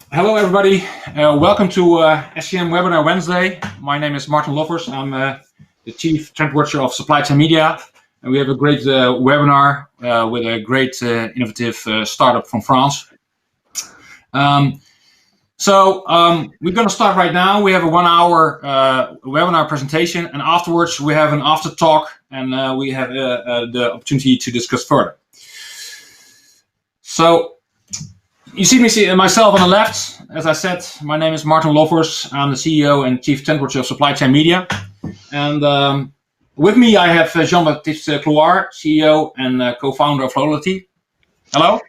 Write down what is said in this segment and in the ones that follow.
Hello, everybody. Welcome to SCM Webinar Wednesday. My name is Martin Loffers. I'm the Chief Trend Watcher of Supply Chain Media. And we have a great webinar with a great innovative startup from France. We're going to start right now. We have a 1 hour webinar presentation, and afterwards we have an after talk, and we have the opportunity to discuss further. So, you see myself on the left. As I said, my name is Martin Loffers. I'm the CEO and Chief Trend Watcher of Supply Chain Media. And with me, I have Jean-Baptiste Cloire, CEO and co-founder of Flowlity. Hello.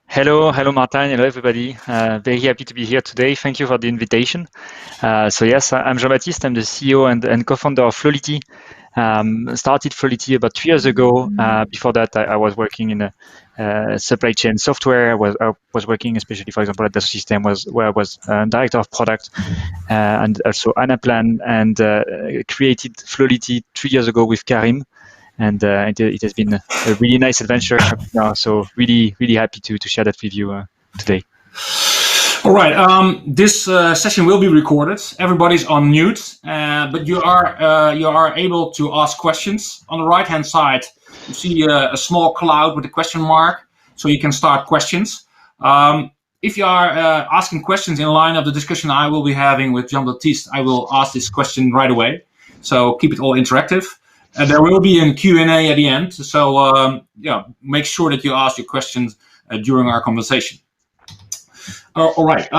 Hello, Martin. Hello, everybody. Very happy to be here today. Thank you for the invitation. Yes, I'm Jean-Baptiste. I'm the CEO and co-founder of Flowlity. Started Flowlity about 3 years ago. Before that, I was working in supply chain software. I was working especially, for example, at the SCM, where I was director of product and also Anaplan, and created Flowlity 3 years ago with Karim. And it has been a really nice adventure up to now. So really happy to share that with you today. All right. This session will be recorded. Everybody's on mute, but you are able to ask questions. On the right-hand side, you see a small cloud with a question mark, so you can start questions. If you are asking questions in line of the discussion I will be having with Jean-Baptiste, I will ask this question right away. So keep it all interactive. And there will be a Q&A at the end. So make sure that you ask your questions during our conversation. All right.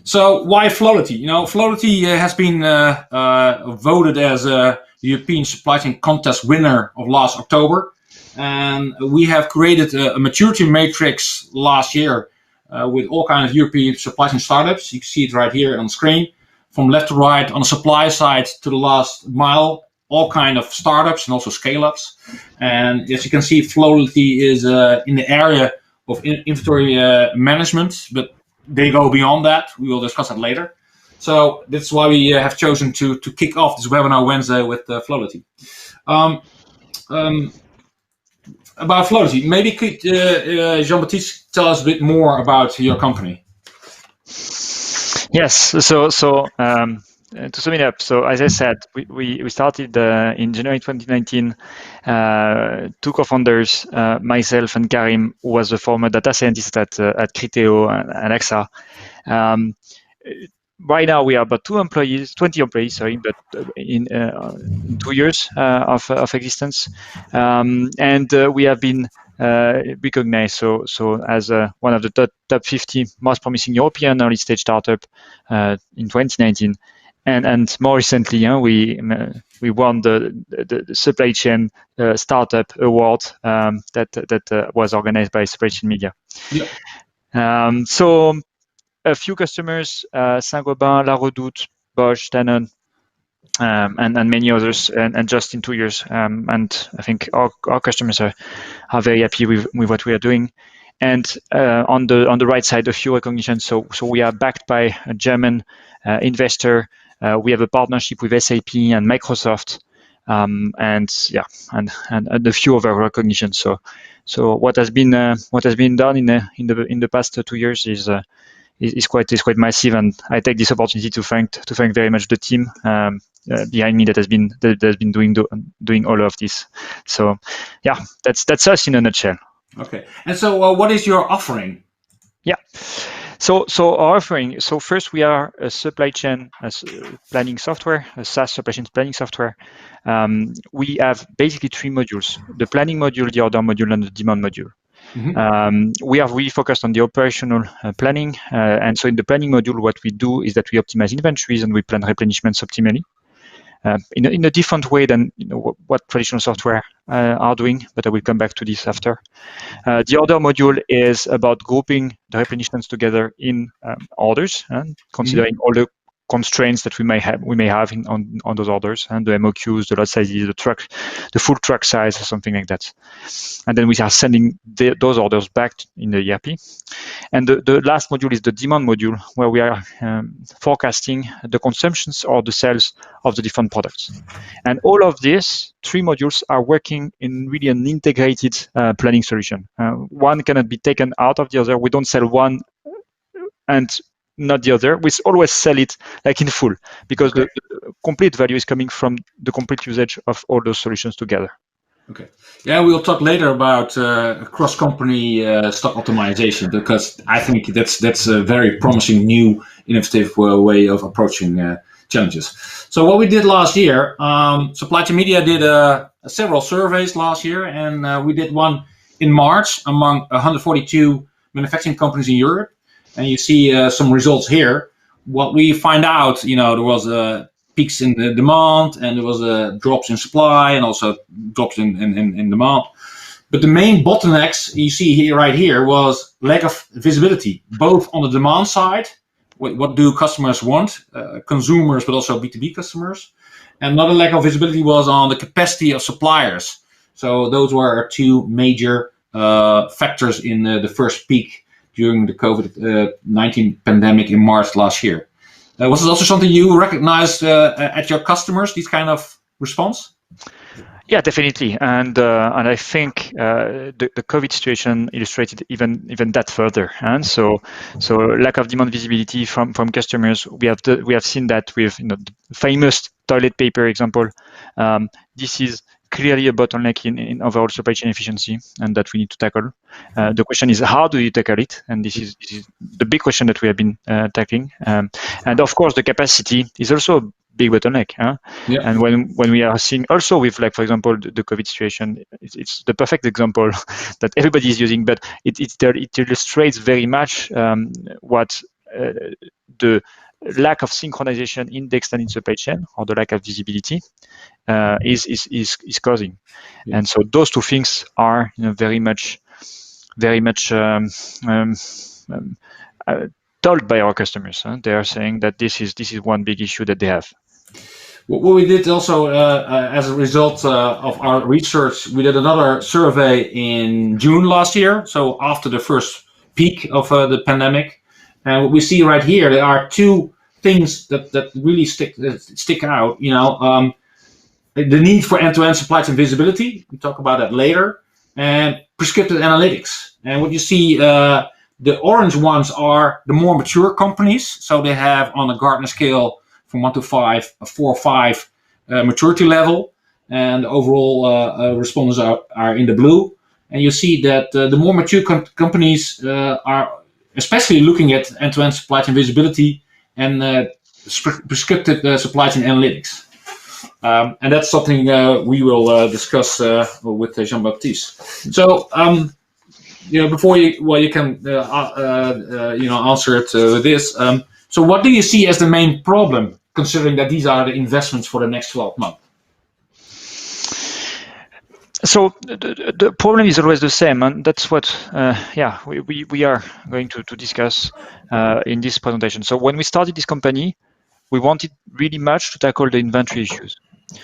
So why Flowlity? Flowlity has been voted as a European Supply Chain Contest winner of last October. And we have created a maturity matrix last year with all kinds of European supply chain startups. You can see it right here on screen. From left to right, on the supply side to the last mile, all kind of startups and also scale-ups. And as you can see, Flowlity is in the area of inventory management, but they go beyond that. We will discuss that later. So that's why we have chosen to kick off this webinar Wednesday with Flowlity. About Flowlity, maybe could Jean-Baptiste tell us a bit more about your company? Yes. To sum it up, so as I said, we started in January 2019. Two co-founders, myself and Karim, who was a former data scientist at Criteo and AXA. Right now we are about 20 employees, but in 2 years of existence, and we have been recognized so as one of the top 50 most promising European early stage startup in 2019. And more recently, we won the Supply Chain Startup Award that was organized by Supply Chain Media. Yeah. So a few customers: Saint-Gobain, La Redoute, Bosch, Danone, and many others, and just in 2 years. And I think our customers are very happy with what we are doing. And on the right side, a few recognitions. So we are backed by a German investor. We have a partnership with SAP and Microsoft, and a few other recognitions. So what has been done in the past 2 years is quite massive, and I take this opportunity to thank very much the team behind me that has been doing all of this. So yeah, that's us in a nutshell. Okay. And so what is your offering? Yeah. So our offering. So first, we are a supply chain planning software, a SaaS supply chain planning software. We have basically 3 modules: the planning module, the order module, and the demand module. Mm-hmm. We are really focused on the operational planning, and so in the planning module, what we do is that we optimize inventories and we plan replenishments optimally. In a different way than what traditional software are doing, but I will come back to this after. The order module is about grouping the replenishments together in orders and considering all the constraints that we may have on those orders, and the MOQs, the lot sizes, the full truck size, or something like that. And then we are sending those orders back in the ERP. And the last module is the demand module, where we are forecasting the consumptions or the sales of the different products. And all of these 3 modules are working in really an integrated planning solution. One cannot be taken out of the other. We don't sell one and not the other. We always sell it like in full, because the complete value is coming from the complete usage of all those solutions together. Okay. Yeah, we'll talk later about cross-company stock optimization, because I think that's a very promising new innovative way of approaching challenges. So what we did last year, Supply Chain Media did several surveys last year, and we did one in March among 142 manufacturing companies in Europe, and you see some results here. What we find out, there was peaks in the demand, and there was drops in supply, and also drops in demand. But the main bottlenecks you see here, right here, was lack of visibility, both on the demand side. What do customers want, consumers, but also B2B customers. And another lack of visibility was on the capacity of suppliers. So those were our two major factors in the first peak during the COVID-19 pandemic in March last year. Was it also something you recognized at your customers, these kind of response? Yeah, definitely, and I think the COVID situation illustrated even that further. And so lack of demand visibility from customers. We have seen that with the famous toilet paper example. This is clearly a bottleneck in overall supply chain efficiency, and that we need to tackle. The question is, how do you tackle it? And this is the big question that we have been tackling. And of course, the capacity is also a big bottleneck. Yeah. And when we are seeing also with, like, for example, the COVID situation, it's the perfect example that everybody is using, but it illustrates very much what the lack of synchronization in the extended supply chain, or the lack of visibility, is causing. Yeah. And so those two things are very much told by our customers. They are saying that this is one big issue that they have. What we did also, as a result of our research, we did another survey in June last year, so after the first peak of the pandemic. And what we see right here, there are two things that really stick out. The need for end-to-end supply chain visibility. We talk about that later, and prescriptive analytics. And what you see, the orange ones are the more mature companies, so they have, on a Gartner scale from 1 to 5, a 4 or 5 maturity level, and overall respondents are in the blue. And you see that the more mature companies are especially looking at end-to-end supply chain visibility and prescriptive supply chain analytics. And that's something we will discuss with Jean-Baptiste. So, before you can answer it with this. So, what do you see as the main problem, considering that these are the investments for the next 12 months? So the problem is always the same, and that's what we are going to discuss in this presentation. So when we started this company, we wanted really much to tackle the inventory issues.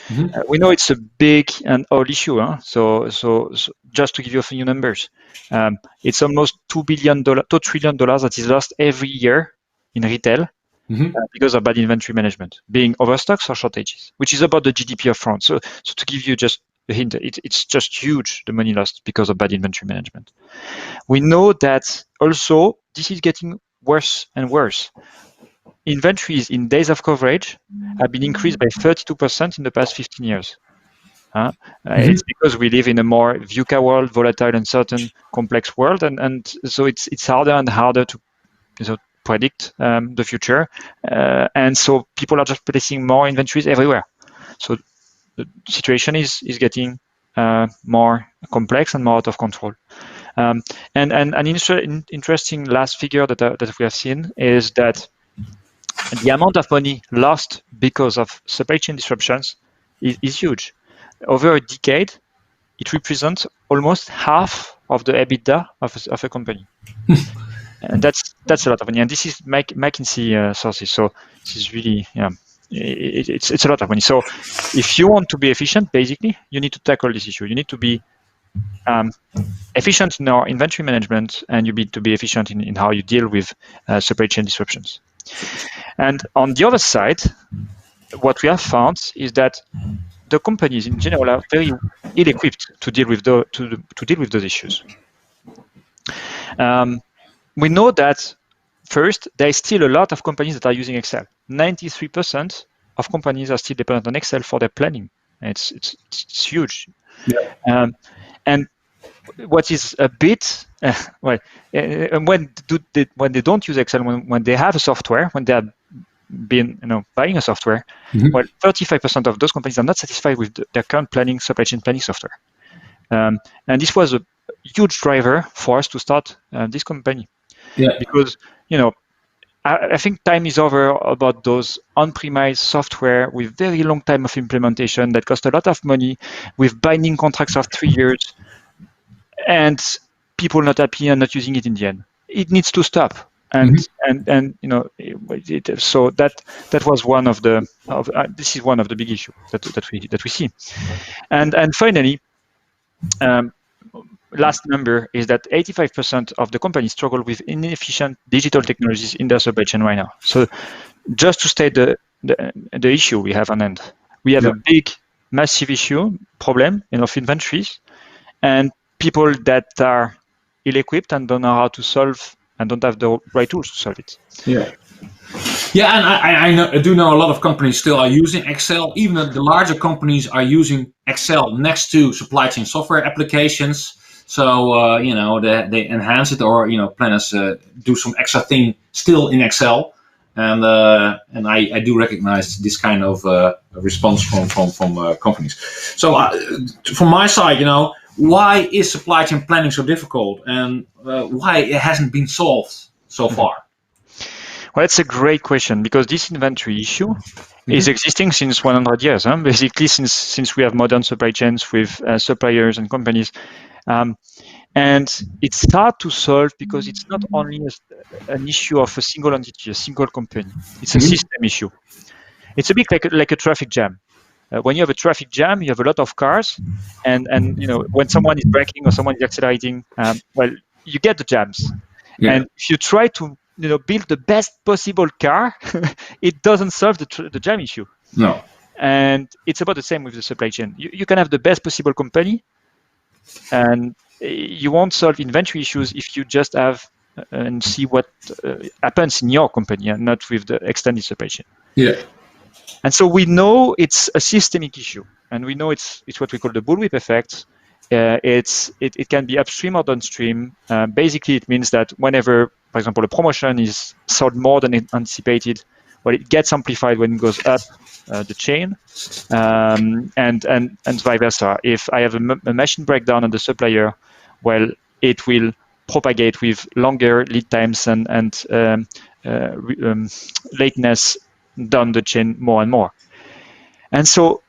Mm-hmm. We know it's a big and old issue. So just to give you a few numbers, it's almost $2 trillion that is lost every year in retail. Mm-hmm. Because of bad inventory management, being overstocks or shortages, which is about the GDP of France. So to give you just a hint, it's just huge, the money lost because of bad inventory management. We know that also this is getting worse and worse. Inventories in days of coverage have been increased by 32% in the past 15 years. Mm-hmm. It's because we live in a more VUCA world, volatile, uncertain, complex world, and so it's harder and harder to predict the future, and so people are just placing more inventories everywhere. So the situation is getting more complex and more out of control. And an interesting last figure that we have seen is that the amount of money lost because of supply chain disruptions is huge. Over a decade, it represents almost half of the EBITDA of a company. And that's a lot of money, and this is McKinsey sources. So this is really, it's a lot of money. So if you want to be efficient, basically, you need to tackle this issue. You need to be efficient in our inventory management, and you need to be efficient in how you deal with supply chain disruptions. And on the other side, what we have found is that the companies in general are very ill-equipped to deal with those issues. We know that first, there is still a lot of companies that are using Excel. 93% of companies are still dependent on Excel for their planning. It's huge. Yeah. And what is a bit when they don't use Excel, when they have a software, when they have been buying a software, well, 35% of those companies are not satisfied with their current supply chain planning software. And this was a huge driver for us to start this company. Yeah. Because I think time is over about those on-premise software with very long time of implementation that cost a lot of money, with binding contracts of 3 years, and people not happy and not using it in the end. It needs to stop. And so that was one of the this is one of the big issues that we see. And finally, last number is that 85% of the companies struggle with inefficient digital technologies in their supply chain right now. So just to state the issue we have on hand, we have a big, massive problem of inventories, and people that are ill-equipped and don't know how to solve and don't have the right tools to solve it. Yeah. Yeah, and I do know a lot of companies still are using Excel. Even the larger companies are using Excel next to supply chain software applications. So they enhance it, or planners do some extra thing still in Excel. And I do recognize this kind of response from companies. So from my side, why is supply chain planning so difficult, and why it hasn't been solved so far? Well, it's a great question, because this inventory issue is existing since 100 years. Basically, since we have modern supply chains with suppliers and companies. And it's hard to solve because it's not only an issue of a single entity, a single company. It's a system issue. It's a bit like a traffic jam. When you have a traffic jam, you have a lot of cars, and when someone is braking or someone is accelerating, well, you get the jams. Yeah. And if you try to build the best possible car, it doesn't solve the jam issue. No. And it's about the same with the supply chain. You can have the best possible company, and you won't solve inventory issues if you just have and see what happens in your company and not with the extended supply chain. Yeah. And so we know it's a systemic issue, and we know it's what we call the bullwhip effect. It can be upstream or downstream. Basically, it means that whenever, for example, a promotion is sold more than anticipated, well, it gets amplified when it goes up the chain, and vice versa. If I have a machine breakdown on the supplier, well, it will propagate with longer lead times and lateness down the chain more and more. And so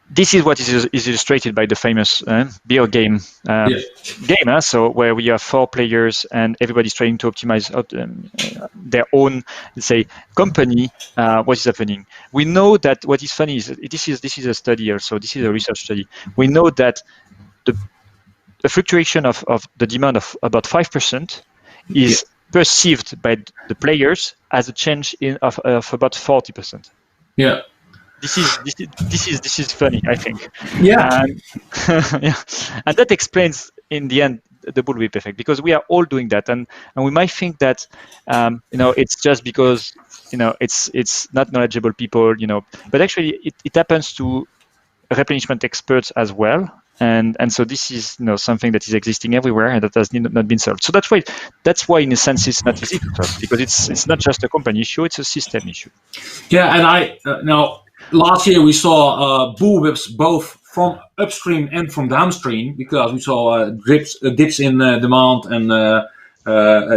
this is what is illustrated by the famous beer game. So where we have 4 players and everybody's trying to optimize their own, let's say, company. What is happening? We know that what is funny is this is a study also. This is a research study. We know that the fluctuation of the demand of about 5% is perceived by the players as a change of about 40%. Yeah. This is funny, I think. Yeah. And that explains in the end the bullwhip effect, because we are all doing that, and we might think that it's just because it's not knowledgeable people, but actually it happens to replenishment experts as well. And so this is something that is existing everywhere and that has not been solved. So that's why in a sense it's not easy to solve, because it's not just a company issue, it's a system issue. Yeah, and last year we saw bullwhips both from upstream and from downstream, because we saw dips in demand and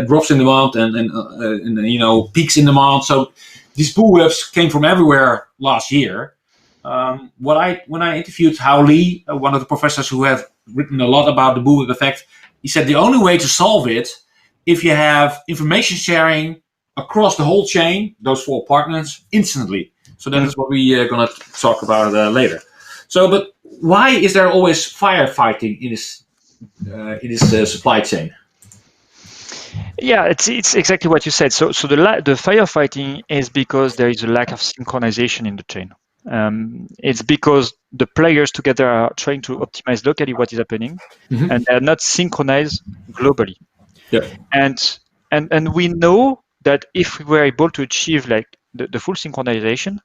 drops in demand and peaks in demand. So these bullwhips came from everywhere last year. When I interviewed Hao Li, one of the professors who have written a lot about the bullwhip effect, he said the only way to solve it, if you have information sharing across the whole chain, those 4 partners, instantly. So that is what we are going to talk about later. So, but why is there always firefighting in this supply chain? Yeah, it's exactly what you said. So the firefighting is because there is a lack of synchronization in the chain. It's because the players together are trying to optimize locally what is happening, and they're not synchronized globally. Yeah. And and we know that if we were able to achieve like the full synchronization,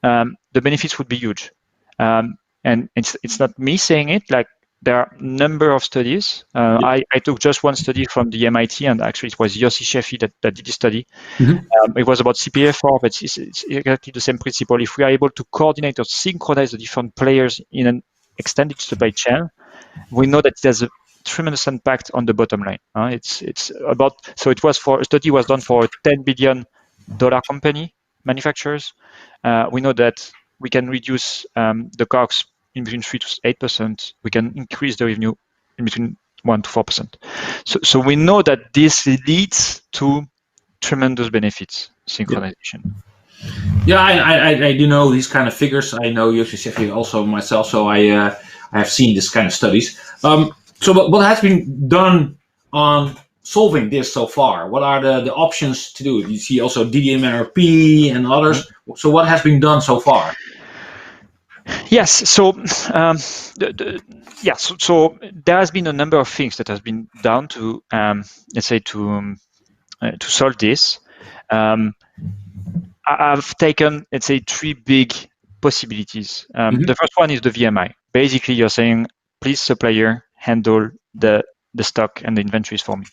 the benefits would be huge. And it's not me saying it. Like there are a number of studies. I took just one study from the MIT, and actually it was Yossi Sheffi that did this study. It was about CPF4, but it's exactly the same principle. If we are able to coordinate or synchronize the different players in an extended supply chain, we know that it has a tremendous impact on the bottom line. It's about, so it was for a study was done for a $10 billion company manufacturers. We know that we can reduce the COGS in between 3 to 8%. We can increase the revenue in between 1 to 4%. So we know that this leads to tremendous benefits, synchronization. Yeah, I do know these kind of figures. I know Yoshi Sheffield also myself, so I have seen this kind of studies. So what has been done on solving this so far? What are the options to do? You see also DDMRP and others. So what has been done so far? Yes, so so there has been a number of things that has been done to let's say to solve this. I've taken, let's say, three big possibilities. The first one is the VMI. Basically, you're saying, please, supplier, handle the stock and the inventories for me.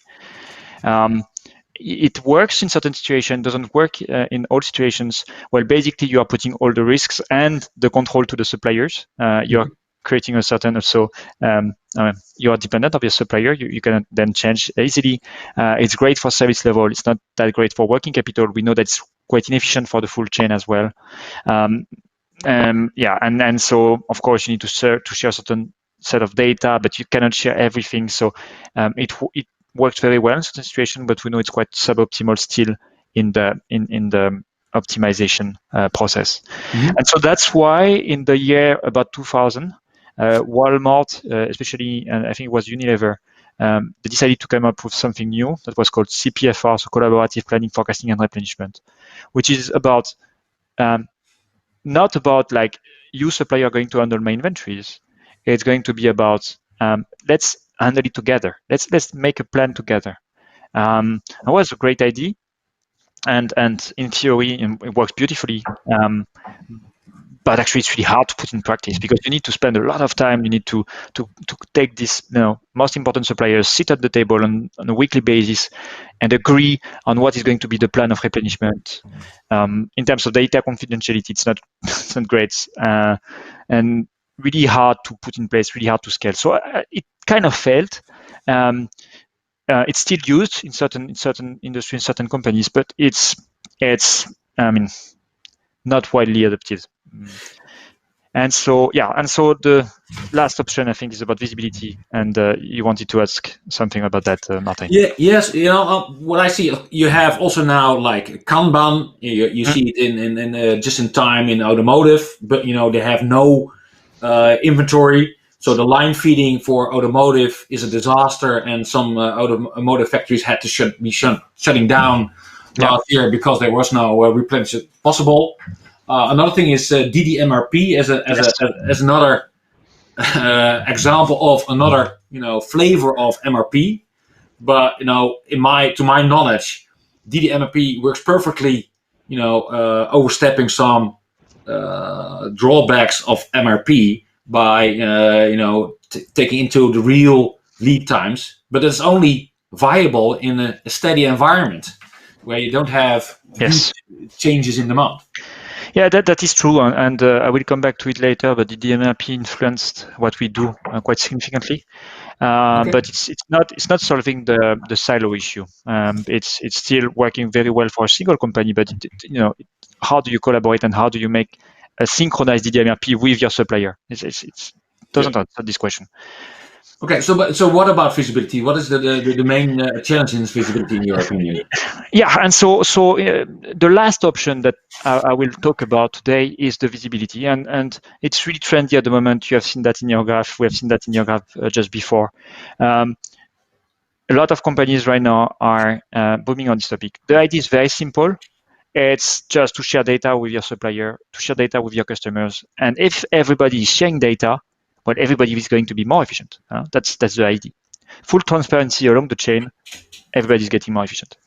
It works in certain situations, doesn't work in all situations. Well, basically, you are putting all the risks and the control to the suppliers. You're creating a certain, so you are dependent of your supplier. You can then change easily. It's great for service level. It's not that great for working capital. We know that it's quite inefficient for the full chain as well. And so of course you need to share a certain set of data, but you cannot share everything. So it worked very well in certain situations, but we know it's quite suboptimal still in the optimization process. And so that's why in the year about 2000, Walmart, especially, and I think it was Unilever, they decided to come up with something new that was called CPFR, so Collaborative Planning, Forecasting, and Replenishment, which is about not about like you supplier going to handle my inventories. It's going to be about let's handle it together. Let's make a plan together. It was a great idea, and in theory it works beautifully. But actually, it's really hard to put in practice because you need to spend a lot of time. You need to take this, most important suppliers, sit at the table on a weekly basis, and agree on what is going to be the plan of replenishment. In terms of data confidentiality, it's not great, and really hard to put in place, really hard to scale. So it kind of failed. It's still used in certain industries, in certain companies, but it's not widely adopted. And so the last option I think is about visibility, and you wanted to ask something about that, Martin. Yes. What I see, you have also now like Kanban. You see it in just in time in automotive, but they have no inventory. So the line feeding for automotive is a disaster, and some automotive factories had to shutting down last year because there was no replenishment possible. Another thing is DDMRP as another example of another flavor of MRP. But to my knowledge, DDMRP works perfectly. Overstepping some drawbacks of MRP by taking into the real lead times, but it's only viable in a steady environment where you don't have changes in demand. Yeah, that is true, and I will come back to it later. But the DMRP influenced what we do quite significantly. But it's not solving the silo issue. It's still working very well for a single company. But how do you collaborate and how do you make a synchronized DDMRP with your supplier? It doesn't answer this question. Okay, so what about visibility? What is the main challenge in visibility in your opinion? Yeah, and so the last option that I will talk about today is the visibility, and it's really trendy at the moment. You have seen that in your graph. We have seen that in your graph just before. A lot of companies right now are booming on this topic. The idea is very simple. It's just to share data with your supplier, to share data with your customers, and if everybody is sharing data, well, everybody is going to be more efficient. That's the idea. Full transparency along the chain, everybody's getting more efficient.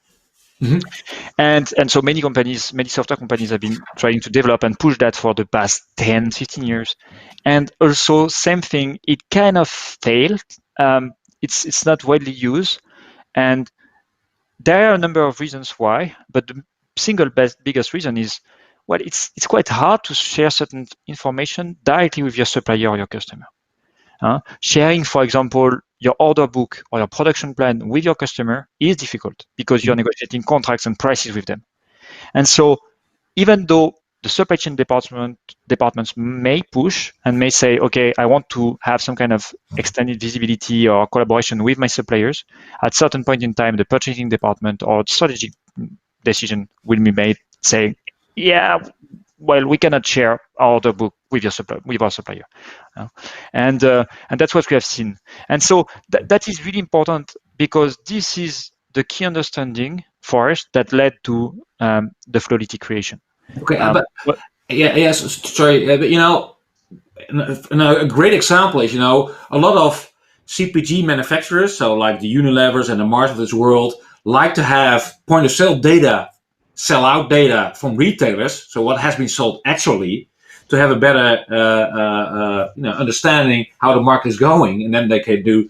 And so many companies, many software companies have been trying to develop and push that for the past 10, 15 years. And also, same thing, it kind of failed. It's not widely used. And there are a number of reasons why, but the single biggest reason is, well, it's quite hard to share certain information directly with your supplier or your customer. Sharing, for example, your order book or your production plan with your customer is difficult because you're negotiating contracts and prices with them. And so even though the supply chain departments may push and may say, okay, I want to have some kind of extended visibility or collaboration with my suppliers, at certain point in time, the purchasing department or strategic decision will be made saying, yeah, well, we cannot share our order book with our supplier. And that's what we have seen. And so that is really important because this is the key understanding for us that led to the Flowlity creation. Okay, yes, sorry, but a great example is, a lot of CPG manufacturers, so like the Unilevers and the Mars of this world, like to have point of sale data, sell out data from retailers, so what has been sold actually, to have a better understanding how the market is going, and then they can do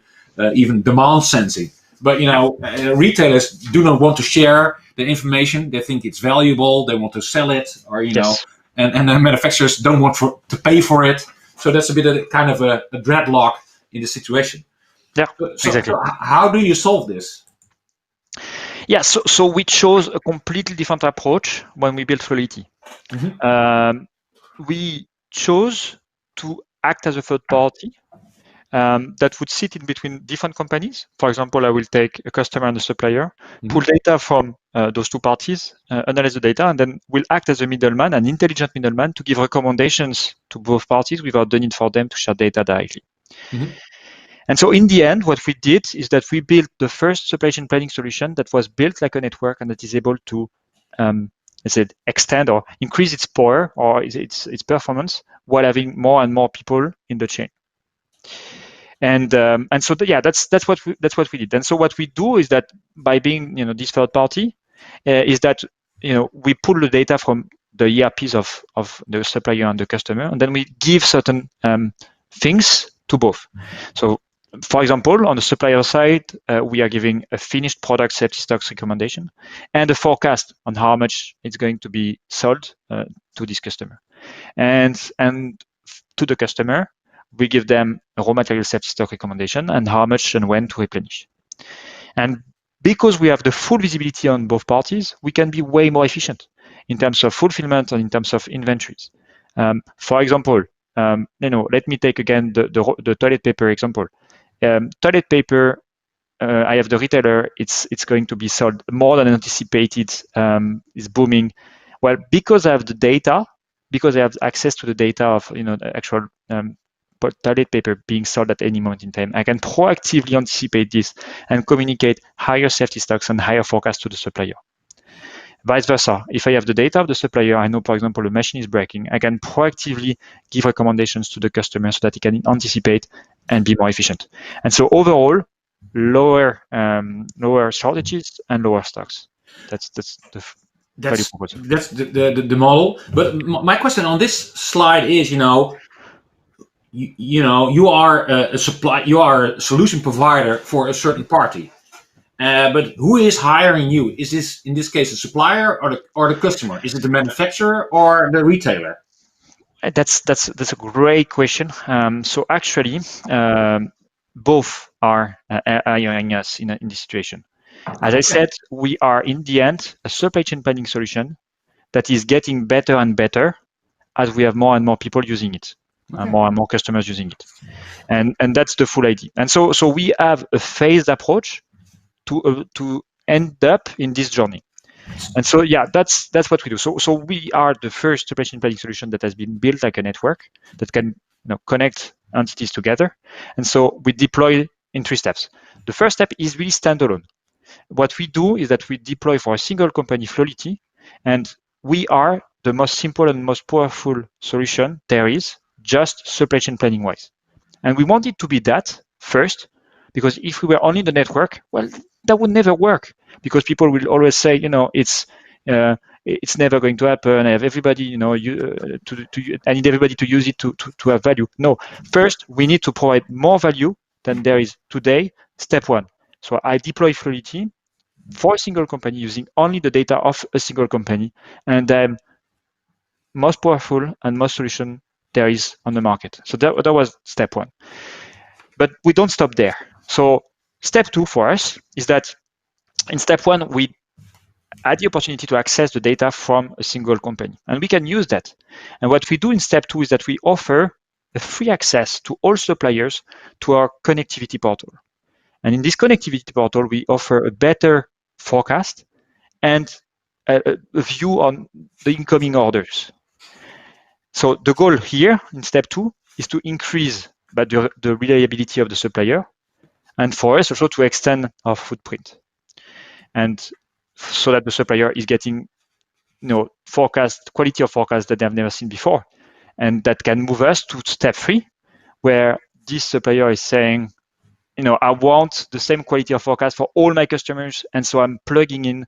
even demand sensing. But retailers do not want to share the information. They think it's valuable. They want to sell it, or Yes. and the manufacturers don't want to pay for it. So that's a bit of kind of a dreadlock in the situation. Yeah, exactly. So how do you solve this? Yeah, so we chose a completely different approach when we built Flowlity. We chose to act as a third party that would sit in between different companies. For example, I will take a customer and a supplier, pull data from those two parties, analyze the data, and then we'll act as a middleman, an intelligent middleman, to give recommendations to both parties without the need for them to share data directly. And so in the end, what we did is that we built the first supply chain planning solution that was built like a network and that is able to extend or increase its power or its performance while having more and more people in the chain. And so that's what we did. And so what we do is that by being this third party, is that we pull the data from the ERPs of the supplier and the customer, and then we give certain things to both. So, for example, on the supplier side, we are giving a finished product safety stocks recommendation and a forecast on how much it's going to be sold to this customer, and to the customer, we give them a raw material safety stock recommendation and how much and when to replenish. And because we have the full visibility on both parties, we can be way more efficient in terms of fulfillment and in terms of inventories. For example, let me take again the toilet paper example. Toilet paper, I have the retailer, it's going to be sold more than anticipated, it's booming. Well, because I have the data, because I have access to the data of the actual toilet paper being sold at any moment in time, I can proactively anticipate this and communicate higher safety stocks and higher forecasts to the supplier. Vice versa, if I have the data of the supplier, I know, for example, the machine is breaking, I can proactively give recommendations to the customer so that he can anticipate and be more efficient. And so overall, lower shortages and lower stocks. That's the value proposal. That's the model. But my question on this slide is, you are you are a solution provider for a certain party, but who is hiring you? Is this in this case a supplier or the customer? Is it the manufacturer or the retailer? That's a great question. So actually, both are hiring us in this situation. As I said, we are in the end a supply chain planning solution that is getting better and better as we have more and more people using it, more and more customers using it, and that's the full idea. And so we have a phased approach to end up in this journey. And so that's what we do. So we are the first supply chain planning solution that has been built like a network that can connect entities together. And so we deploy in 3 steps. The first step is really standalone. What we do is that we deploy for a single company Flowlity, and we are the most simple and most powerful solution there is, just supply chain planning wise. And we want it to be that first, because if we were only the network, well, that would never work, because people will always say, it's never going to happen. I have everybody, I need everybody to use it to have value. No, first we need to provide more value than there is today. Step one. So I deploy Flowlity for a single company using only the data of a single company, and then most powerful and most solution there is on the market. So that was step one. But we don't stop there. So step two for us is that in step one, we had the opportunity to access the data from a single company, and we can use that. And what we do in step two is that we offer a free access to all suppliers to our connectivity portal. And in this connectivity portal, we offer a better forecast and a view on the incoming orders. So the goal here in step two is to increase the reliability of the supplier, and for us also to extend our footprint, and so that the supplier is getting quality of forecast that they have never seen before, and that can move us to step three, where this supplier is saying, I want the same quality of forecast for all my customers, and so I'm plugging in,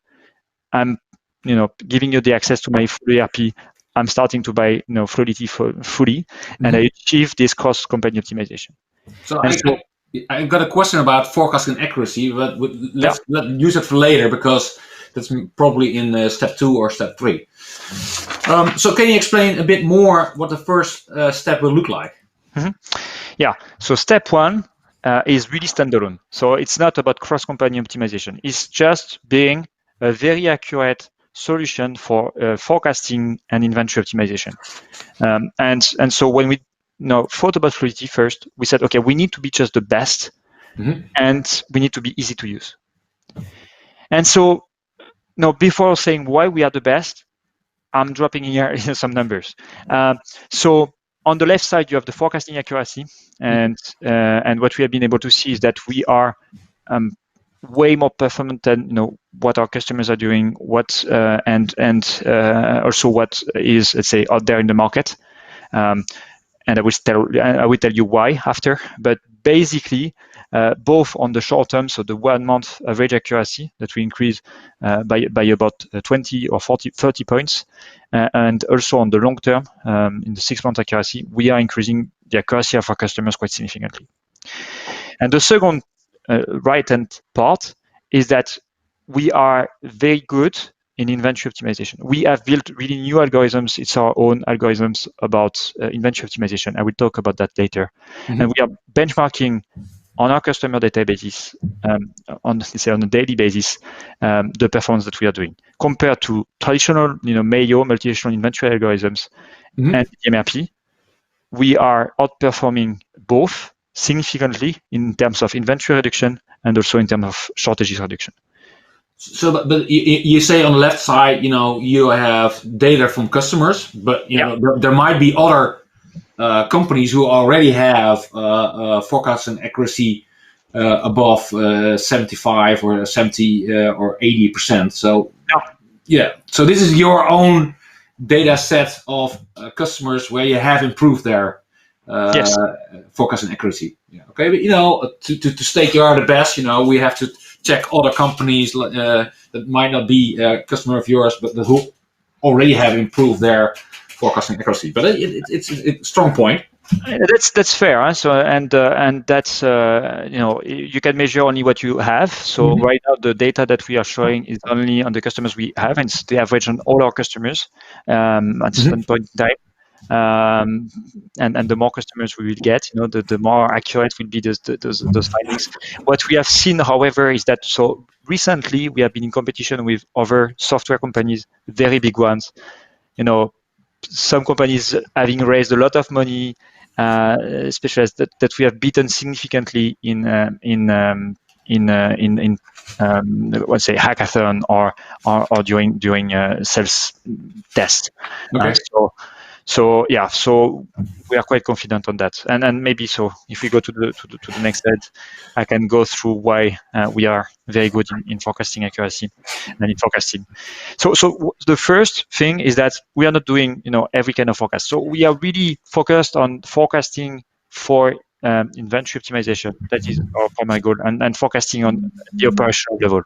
I'm giving you the access to my full ERP. I'm starting to buy Flowlity fully, and I achieve this cross-company optimization. So I got a question about forecasting accuracy, but let's use it for later, because that's probably in step two or step three. So can you explain a bit more what the first step will look like? Yeah. So step one is really standalone. So it's not about cross-company optimization. It's just being a very accurate solution for forecasting and inventory optimization. And so when we thought about Flowlity first, we said, okay, we need to be just the best, and we need to be easy to use. And so before saying why we are the best, I'm dropping here some numbers. So on the left side, you have the forecasting accuracy, and what we have been able to see is that we are way more performant than what our customers are doing, and also what is, let's say, out there in the market. And I will tell you why after. But basically, both on the short term, so the 1 month average accuracy that we increase by about 20 or 30 points, and also on the long term, in the 6 month accuracy, we are increasing the accuracy of our customers quite significantly. And the second right-hand part is that we are very good in inventory optimization. We have built really new algorithms. It's our own algorithms about inventory optimization. I will talk about that later. And we are benchmarking on our customer databases on a daily basis the performance that we are doing compared to traditional Mayo multi-dimensional inventory algorithms and MRP. We are outperforming both significantly in terms of inventory reduction and also in terms of shortages reduction. So, but you say on the left side, you have data from customers, but there might be other companies who already have forecast and accuracy above 75 or 70 or 80%. So, so this is your own data set of customers where you have improved their forecast and accuracy. Yeah. Okay, but to state you are the best, we have to check other companies that might not be a customer of yours, but who already have improved their forecasting accuracy. But it's a strong point. That's fair. Huh? So and that's you can measure only what you have. So right now the data that we are showing is only on the customers we have, and it's the average on all our customers at certain point in time. And the more customers we will get, the more accurate will be those findings. What we have seen, however, is that so recently we have been in competition with other software companies, very big ones. Some companies having raised a lot of money, especially that we have beaten significantly in let's say hackathon or during sales test. Okay. So we are quite confident on that, and maybe so if we go to the next slide, I can go through why we are very good in forecasting accuracy and in forecasting. So the first thing is that we are not doing every kind of forecast. So we are really focused on forecasting for inventory optimization. That is our primary goal, and forecasting on the operational level.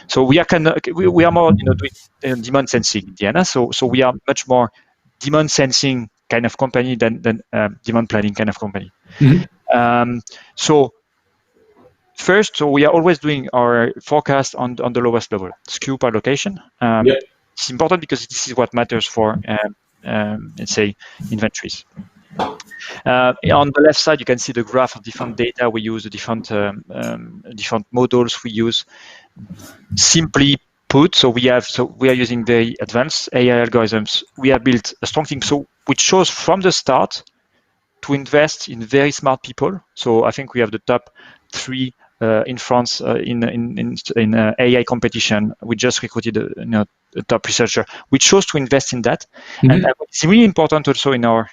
So we are more doing demand sensing in the end. So we are much more demand sensing kind of company than demand planning kind of company. So first, we are always doing our forecast on the lowest level, SKU per location. It's important because this is what matters for let's say inventories. On the left side, you can see the graph of different data we use, the different models we use. Simply put, so we are using very advanced AI algorithms. We have built a strong team, which shows from the start to invest in very smart people. So I think we have the top 3 in France in AI competition. We just recruited a top researcher, which chose to invest in that. And what's really important also in our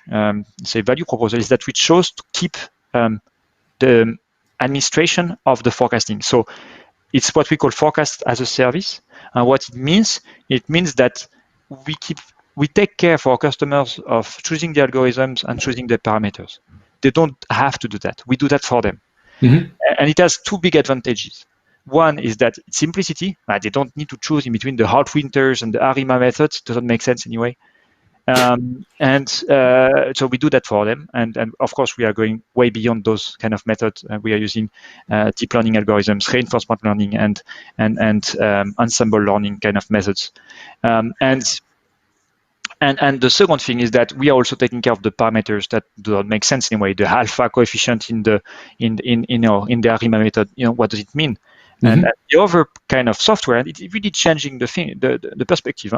say value proposal is that we chose to keep the administration of the forecasting. So it's what we call forecast as a service. And what it means that we take care for our customers of choosing the algorithms and choosing the parameters. They don't have to do that. We do that for them. And it has 2 big advantages. One is that simplicity. They don't need to choose in between the hard winters and the ARIMA methods. It doesn't make sense anyway. So we do that for them. And of course, we are going way beyond those kind of methods. We are using deep learning algorithms, reinforcement learning, and ensemble learning kind of methods. And the second thing is that we are also taking care of the parameters that do not make sense anyway. The alpha coefficient in the ARIMA method. What does it mean? And the other kind of software, and it's really changing the perspective.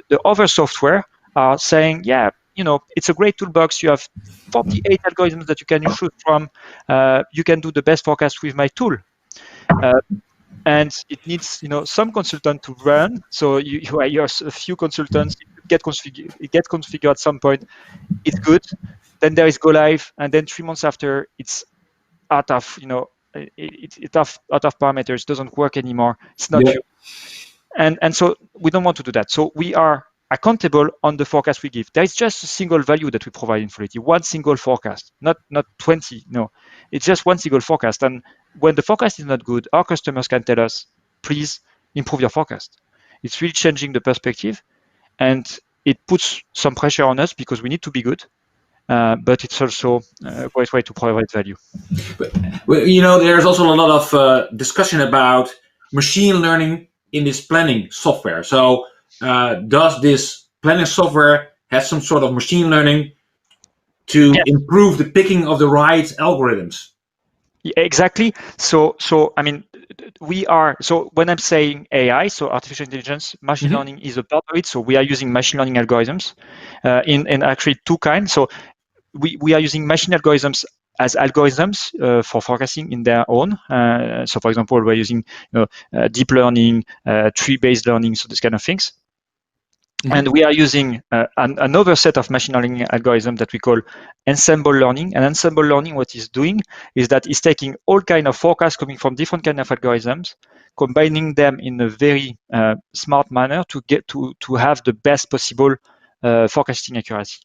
The other software are saying, it's a great toolbox. You have 48 algorithms that you can choose from. You can do the best forecast with my tool. And it needs, some consultant to run. So you hire a few consultants. It gets configured at some point. It's good. Then there is go live, and then 3 months after, it's out of out of parameters. Doesn't work anymore. It's not you. And so we don't want to do that. So we are accountable on the forecast we give. There is just a single value that we provide in Flowlity, one single forecast, not 20. No, it's just one single forecast. And when the forecast is not good, our customers can tell us, please improve your forecast. It's really changing the perspective, and it puts some pressure on us because we need to be good. But it's also a great way to provide value. There's also a lot of discussion about machine learning in this planning software. So does this planning software have some sort of machine learning to improve the picking of the right algorithms? Exactly. So I mean, when I'm saying AI, so artificial intelligence, machine learning is a part of it. So we are using machine learning algorithms in actually 2 kinds. So we are using machine algorithms as algorithms for forecasting in their own. So for example, we're using deep learning, tree-based learning, so these kind of things. And we are using another set of machine learning algorithms that we call ensemble learning. And ensemble learning, what it's doing is that it's taking all kind of forecasts coming from different kind of algorithms, combining them in a very smart manner to get to have the best possible forecasting accuracy.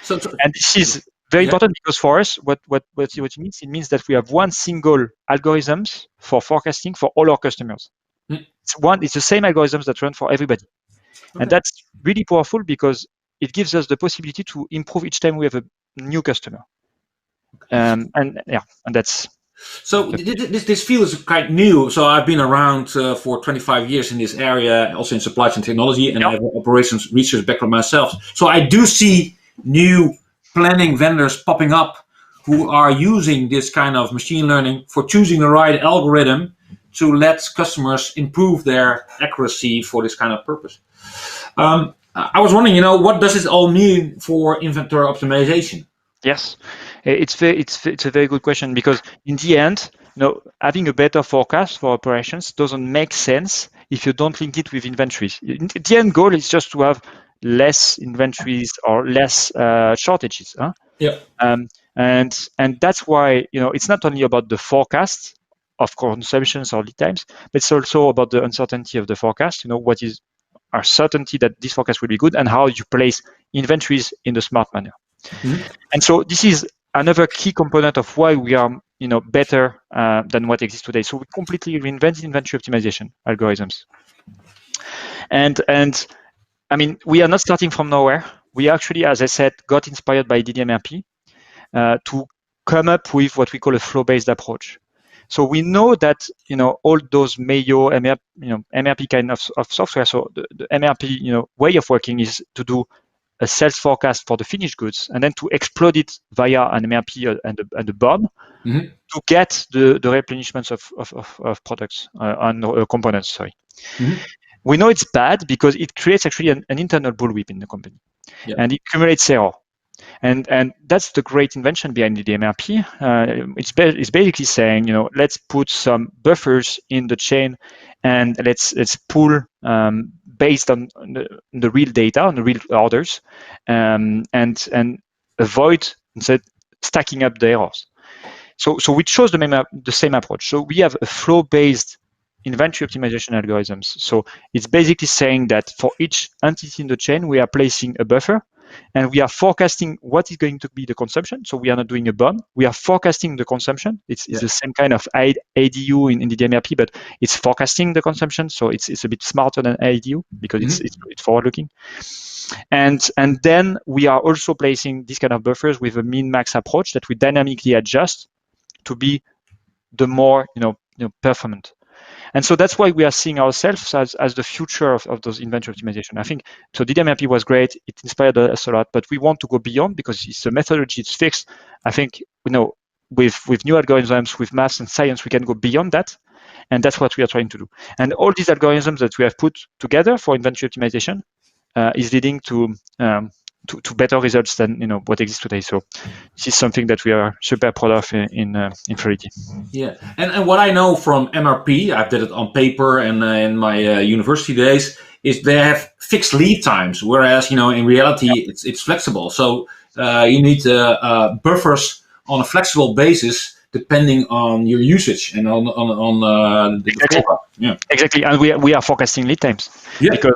And this is very important because for us, what it means, that we have one single algorithms for forecasting for all our customers. It's the same algorithms that run for everybody. And that's really powerful because it gives us the possibility to improve each time we have a new customer. And that's. So this field is quite new. So I've been around for 25 years in this area, also in supply chain technology, and I have an operations research background myself. So I do see new planning vendors popping up who are using this kind of machine learning for choosing the right algorithm to let customers improve their accuracy for this kind of purpose. I was wondering, what does this all mean for inventory optimization? Yes, it's a very good question because in the end, having a better forecast for operations doesn't make sense if you don't link it with inventories. The end goal is just to have less inventories or less shortages. And that's why it's not only about the forecast of consumptions or lead times, but it's also about the uncertainty of the forecast. What is our certainty that this forecast will be good, and how you place inventories in a smart manner. And so this is another key component of why we are better than what exists today. So we completely reinvented inventory optimization algorithms. And I mean, we are not starting from nowhere. We actually, as I said, got inspired by DDMRP to come up with what we call a flow-based approach. So we know that all those Mayo MRP kind of software. So the MRP way of working is to do a sales forecast for the finished goods and then to explode it via an MRP and a BOM to get the replenishments of products and components. Sorry. We know it's bad because it creates actually an internal bullwhip in the company, and it accumulates error. And that's the great invention behind the MRP. It's basically saying, let's put some buffers in the chain, and let's pull based on the real data, on the real orders, and avoid instead stacking up the errors. So we chose the same approach. So we have a flow-based inventory optimization algorithms. So it's basically saying that for each entity in the chain, we are placing a buffer, and we are forecasting what is going to be the consumption. So we are not doing a BOM. We are forecasting the consumption. It's the same kind of ADU in the DMRP, but it's forecasting the consumption. So it's a bit smarter than ADU because it's forward-looking. And then we are also placing these kind of buffers with a min-max approach that we dynamically adjust to be the more performant. And so that's why we are seeing ourselves as the future of those inventory optimization. I think so. DDMRP was great; it inspired us a lot, but we want to go beyond because it's a methodology; it's fixed. I think with new algorithms, with maths and science, we can go beyond that, and that's what we are trying to do. And all these algorithms that we have put together for inventory optimization is leading to better results than what exists today. So this is something that we are super proud of in Flowlity. Yeah, and what I know from MRP, I did it on paper and in my university days, is they have fixed lead times, whereas in reality it's flexible. So you need buffers on a flexible basis depending on your usage and on the program. Yeah, exactly. And we are forecasting lead times because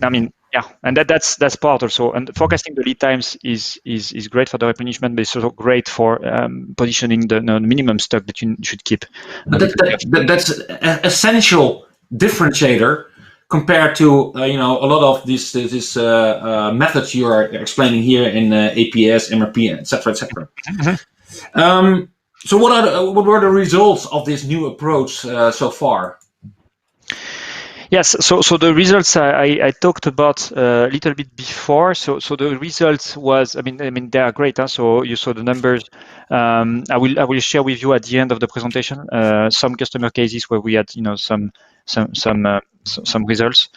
I mean. Yeah, and that's part also. And forecasting the lead times is great for the replenishment, but it's also great for positioning the minimum stock that you should keep. But that's an essential differentiator compared to a lot of these methods you are explaining here in APS, MRP, etc., etc. So what were the results of this new approach so far? Yes, so the results I talked about a little bit before. So the results was, I mean they are great. Huh? So you saw the numbers. I will share with you at the end of the presentation some customer cases where we had some results.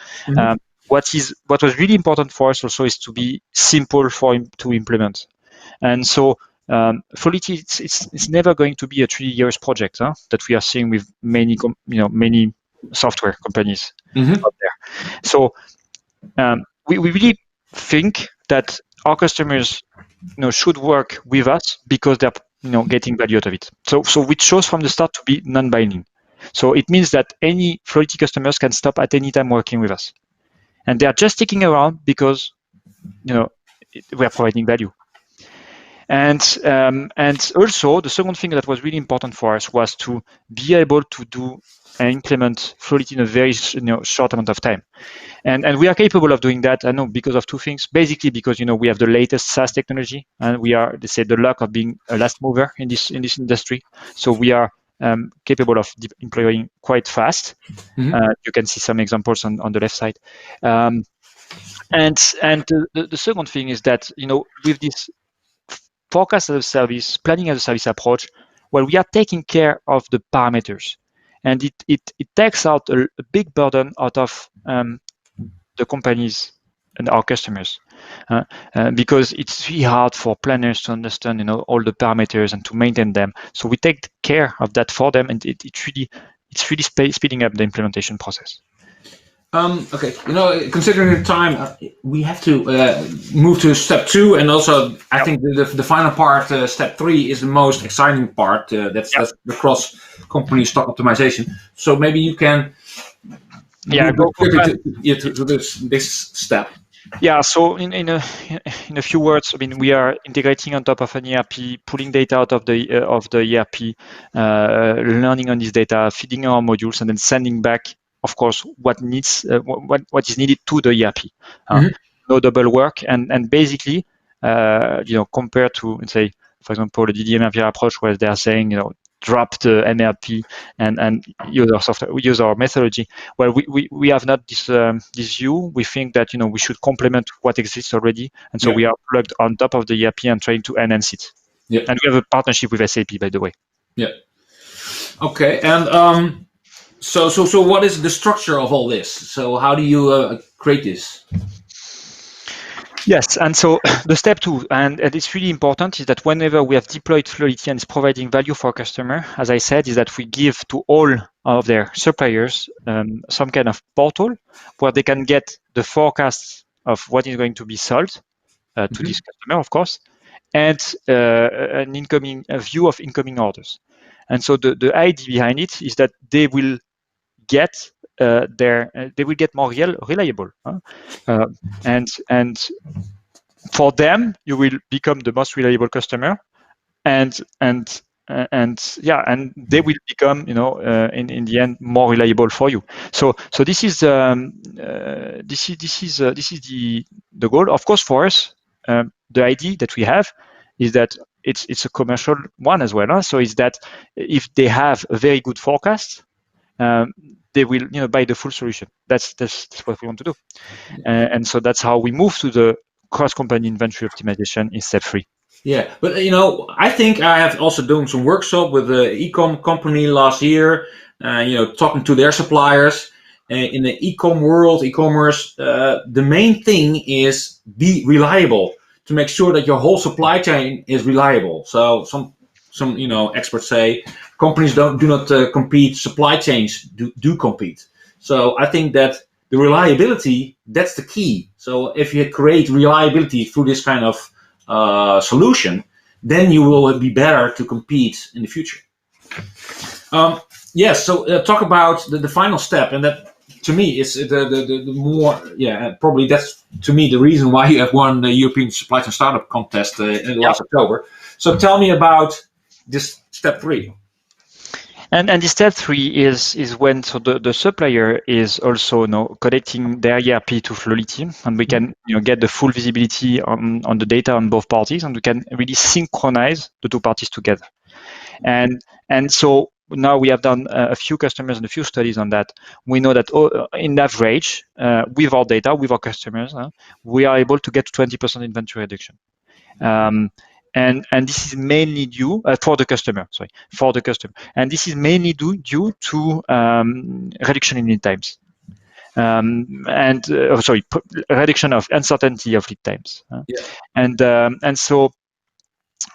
What was really important for us also is to be simple to implement, and so. Flowlity, it's never going to be a 3 years project that we are seeing with many software companies out there. So we really think that our customers should work with us because they're getting value out of it. So we chose from the start to be non-binding. So it means that any Flowlity customers can stop at any time working with us, and they are just sticking around because we are providing value. And also the second thing that was really important for us was to be able to do and implement Flowlity in a very short amount of time, and we are capable of doing that. I know because of two things. Basically, because we have the latest SaaS technology, and we are, they say, the luck of being a last mover in this industry. So we are capable of deploying quite fast. You can see some examples on the left side. And the second thing is that with this forecast as a service, planning as a service approach, well, we are taking care of the parameters, and it takes out a big burden out of the companies and our customers, because it's really hard for planners to understand all the parameters and to maintain them. So we take care of that for them, and it's really speeding up the implementation process. Okay, considering the time, we have to move to step 2, and also I think the final part, step 3, is the most exciting part. That's the cross-company stock optimization. So maybe you can go to this step. Yeah, so in a few words, I mean, we are integrating on top of an ERP, pulling data out of the ERP, learning on this data, feeding our modules, and then sending back, of course, what is needed to the ERP. Mhm. No double work, and basically, compared to, let's say, for example, the DDMRP approach, where they are saying, drop the MRP and use our software, use our methodology. Well, we have not this view. We think that we should complement what exists already, and so Yeah. we are plugged on top of the ERP and trying to enhance it. Yeah. And we have a partnership with SAP, by the way. Yeah. Okay. And so what is the structure of all this? So how do you create this? Yes, and so the step two, and it's really important, is that whenever we have deployed Flowlity and it's providing value for a customer, as I said, is that we give to all of their suppliers some kind of portal where they can get the forecasts of what is going to be sold to this customer, of course, and a view of incoming orders. And so the idea behind it is that they will get they will get more reliable, and for them, you will become the most reliable customer, and they will become, in the end, more reliable for you. So this is the goal. Of course, for us, the idea that we have is that it's a commercial one as well. So is that if they have a very good forecast, they will buy the full solution. That's what we want to do, and so that's how we move to the cross-company inventory optimization in step 3. Yeah, but I think I have also done some workshop with the e-com company last year. Talking to their suppliers. In the e-com world, e-commerce, the main thing is be reliable to make sure that your whole supply chain is reliable. So some experts say companies do not compete, supply chains do compete. So I think that the reliability, that's the key. So if you create reliability through this kind of solution, then you will be better to compete in the future. Yes, so talk about the final step, and that to me is the more, probably that's to me the reason why you have won the European Supply Chain Startup Contest in last October. So tell me about this step 3. And the step 3 is when the supplier is also connecting their ERP to Flowlity, and we can get the full visibility on the data on both parties, and we can really synchronize the two parties together. And so now we have done a few customers and a few studies on that. We know that in average, with our data, with our customers, we are able to get 20% inventory reduction. And this is mainly due for the customer. And this is mainly due to reduction in lead times. Reduction of uncertainty of lead times. And so.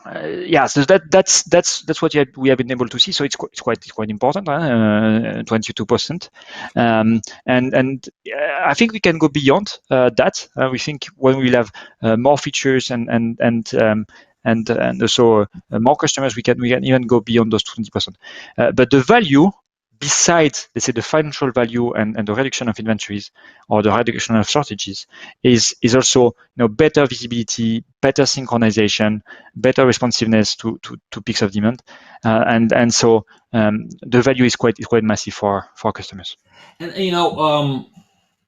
So that's what we have been able to see. So it's quite important, 22%, and I think we can go beyond that. We think when we'll have more features and also more customers, we can even go beyond those 20%. But the value, besides, let's say, the financial value and the reduction of inventories or the reduction of shortages, is also better visibility, better synchronization, better responsiveness to peaks of demand, and so the value is quite massive for customers. And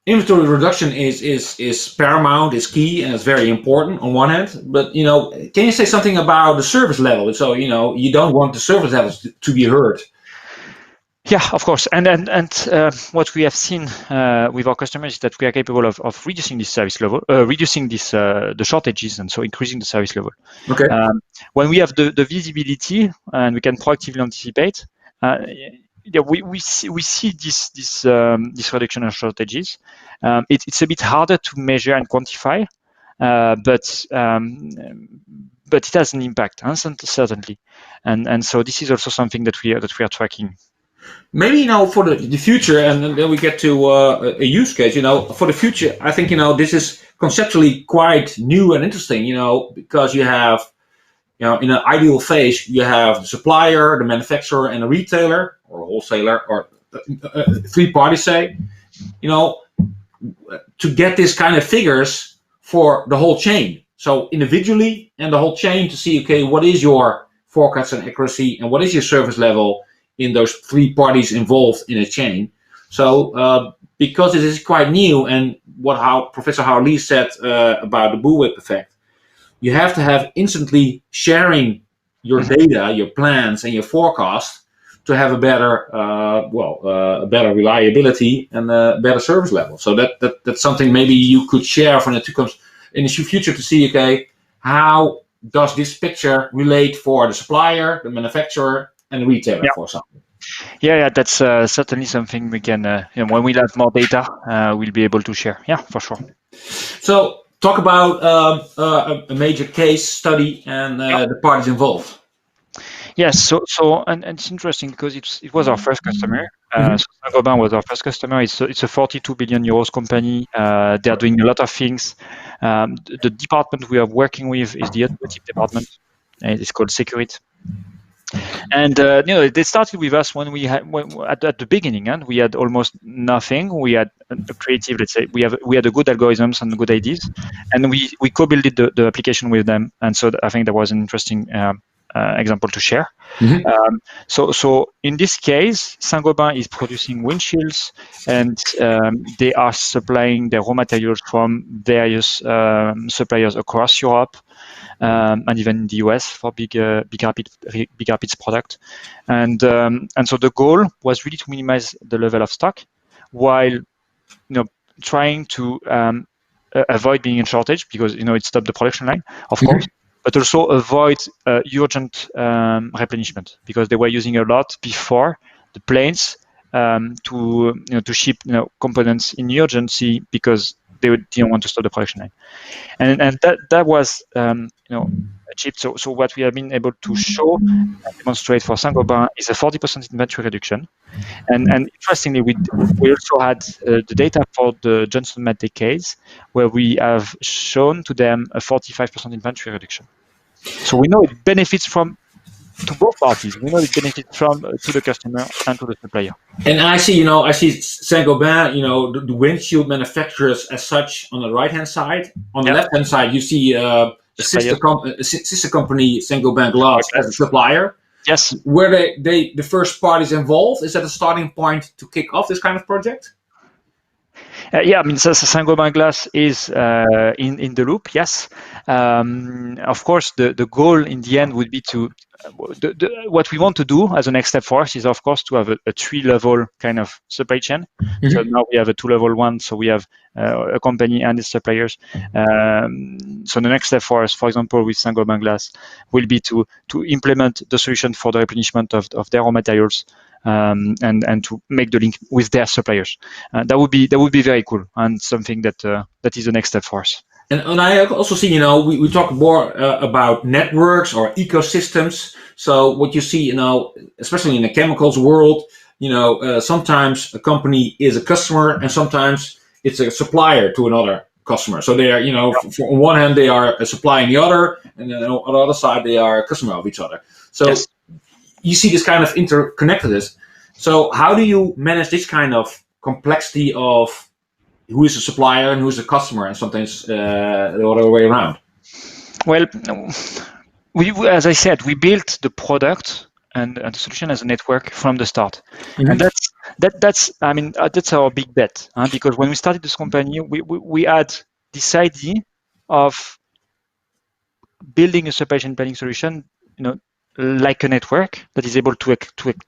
inventory reduction is paramount, is key, and it's very important on one hand. But can you say something about the service level? So you don't want the service levels to be hurt. Yeah, of course. And what we have seen with our customers is that we are capable of reducing this service level, reducing the shortages, and so increasing the service level. Okay. When we have the visibility and we can proactively anticipate, we see this reduction of shortages. It's a bit harder to measure and quantify, but it has an impact, certainly. And so this is also something that we are tracking. Maybe for the future, and then we get to a use case. For the future, I think this is conceptually quite new and interesting. Because you have in an ideal phase, you have the supplier, the manufacturer, and a retailer or a wholesaler, or 3 parties. Say, to get this kind of figures, for the whole chain. So individually and the whole chain to see, okay, what is your forecast and accuracy and what is your service level in those three parties involved in a chain. So because it is quite new, and how Professor Howard Lee said about the bullwhip effect, you have to have instantly sharing your data, your plans, and your forecast to have a better, a better reliability and a better service level. So that's something maybe you could share in the future to see, okay, how does this picture relate for the supplier, the manufacturer, and the retailer, for example? Yeah, that's certainly something we can, when we have more data, we'll be able to share. Yeah, for sure. So talk about a major case study and the parties involved. Yes, and it's interesting because it was our first customer. So Saint-Gobain was our first customer. It's a 42 billion euros company. They are doing a lot of things. The department we are working with is the automotive department. It's called Security. And they started with us when we had at the beginning, and we had almost nothing. We had a creative, let's say, we had a good algorithms and good ideas, and we co-built the application with them. And so I think that was an interesting example to share. So in this case, Saint-Gobain is producing windshields, and they are supplying their raw materials from various suppliers across Europe. And even in the US for big Rapids product, and so the goal was really to minimize the level of stock, while trying to avoid being in shortage, because it stopped the production line, of course, but also avoid urgent replenishment, because they were using a lot before the planes to ship components in urgency because they didn't want to stop the production line. And that was achieved. So what we have been able to show and demonstrate for Saint-Gobain is a 40% inventory reduction. And interestingly, we also had the data for the Johnson Matthey case, where we have shown to them a 45% inventory reduction. So we know it benefits to both parties. We know it benefits to the customer and to the supplier. And I see Saint-Gobain, the windshield manufacturers as such on the right-hand side. On the left-hand side, you see a sister company, Saint-Gobain Glass, as a supplier. Yes. Were they the first parties involved? Is that a starting point to kick off this kind of project? So Saint-Gobain Glass is in the loop, yes. Of course, the goal in the end would be to, what we want to do as a next step for us is, of course, to have a 3-level kind of supply chain. So now we have a 2-level one, so we have a company and its suppliers. So the next step for us, for example, with Saint-Gobain Glass, will be to implement the solution for the replenishment of their raw materials. And to make the link with their suppliers. That would be very cool, and something that is the next step for us. And I also see, we talk more about networks or ecosystems. So what you see, especially in the chemicals world, sometimes a company is a customer and sometimes it's a supplier to another customer. So they are, on one hand, they are supplying the other, and then on the other side, they are a customer of each other. So yes. You see this kind of interconnectedness. So how do you manage this kind of complexity of who is a supplier and who is a customer, and sometimes the other way around? Well, as I said, we built the product and the solution as a network from the start, and that's our big bet. Because when we started this company, we had this idea of building a supply chain planning solution, like a network that is able to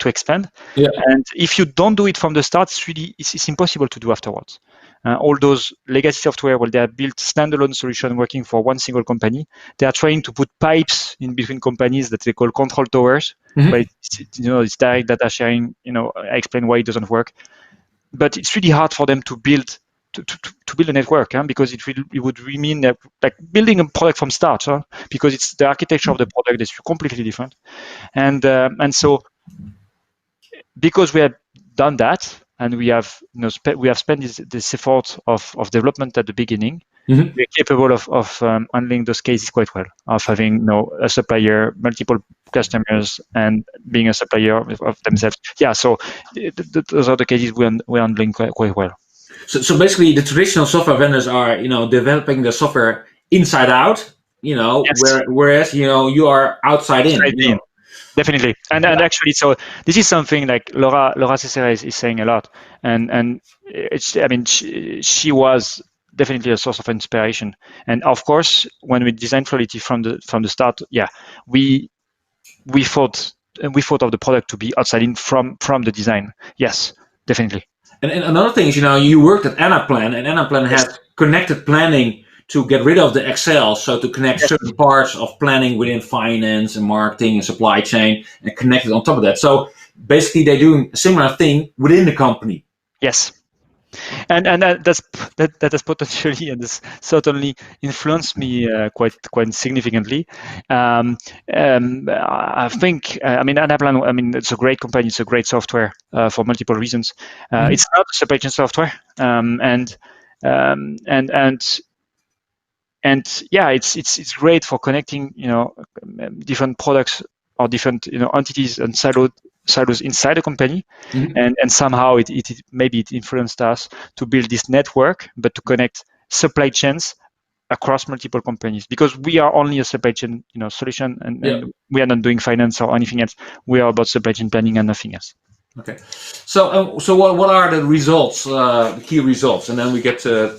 expand. Yeah. And if you don't do it from the start, it's impossible to do afterwards. All those legacy software, they are built standalone solution working for one single company. They are trying to put pipes in between companies that they call control towers, but it's direct data sharing. I explain why it doesn't work, but it's really hard for them to build a network, because it would mean like building a product from start, because it's the architecture of the product is completely different, and so because we have done that, and we have spent this effort of development at the beginning, we are capable of handling those cases quite well, of having a supplier, multiple customers, and being a supplier of themselves. Yeah, so those are the cases we're handling quite well. So basically, the traditional software vendors are, developing the software inside out, Yes, whereas, you are outside in, outside in. Definitely, and actually, so this is something like Laura Cicera is saying a lot, and it's, I mean, she was definitely a source of inspiration. And of course, when we designed Flowlity from the start, yeah, we thought of the product to be outside in from the design. Yes, definitely. And another thing is, you worked at Anaplan, and Anaplan Yes, has connected planning to get rid of the Excel, so to connect yes, certain parts of planning within finance and marketing and supply chain, and connect it on top of that. So basically, they're doing a similar thing within the company. yes. And that has potentially and has certainly influenced me quite significantly. I think, I mean, Anaplan, I mean, it's a great company. It's a great software for multiple reasons. It's not a supply chain software, um, and and and yeah, it's great for connecting, different products or different, entities and silos inside a company. And somehow it maybe it influenced us to build this network, but to connect supply chains across multiple companies, because we are only a supply chain, solution, and we are not doing finance or anything else. We are about supply chain planning and nothing else. Okay. So what are the results, the key results, and then we get to